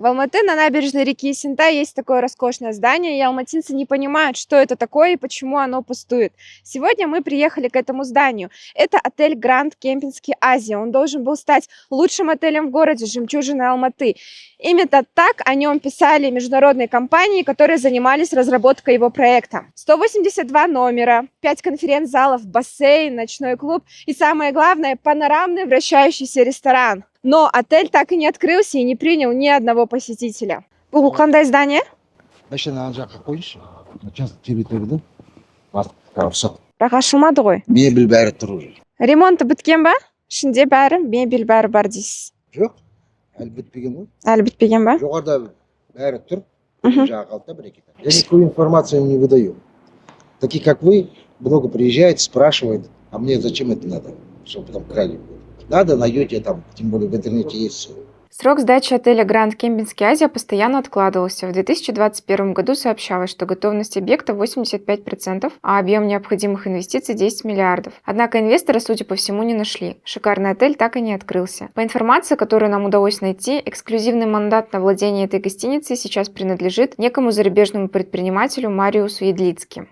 В Алматы на набережной реки Синтай есть такое роскошное здание, и алматинцы не понимают, что это такое и почему оно пустует. Сегодня мы приехали к этому зданию. Это отель Гранд Кемпински Азия. Он должен был стать лучшим отелем в городе, жемчужиной Алматы. Именно так о нем писали международные компании, которые занимались разработкой его проекта. 182 номера, 5 конференц-залов, бассейн, ночной клуб и, самое главное, панорамный вращающийся ресторан. Но отель так и не открылся и не принял ни одного посетителя. Бұл қандай здание? Машина ана жаққа қойыңызшы. Частный территорияда рұқсат. Бірақ ашылмады ғой. Мебель бәрі тұр уже. Ремонты біткен ба? Ішінде бәрі, мебель бәрі бар дейсіз. Жоқ, әлі бітпеген ғой. Әлі бітпеген ба? Жоғарыда бәрі тұр. Жағы қалды бір-екі. Я никакую информацию не выдаю. Такие, как вы, много приезжают, спрашивают, а мне зачем это надо, чтобы потом крали. Надо, найдете там, тем более в интернете есть все. Срок сдачи отеля Гранд Кемпински Азия постоянно откладывался. В 2021 году сообщалось, что готовность объекта 85%, а объем необходимых инвестиций 10 миллиардов. Однако инвесторы, судя по всему, не нашли. Шикарный отель так и не открылся. По информации, которую нам удалось найти, эксклюзивный мандат на владение этой гостиницей сейчас принадлежит некому зарубежному предпринимателю Мариусу Едлицки.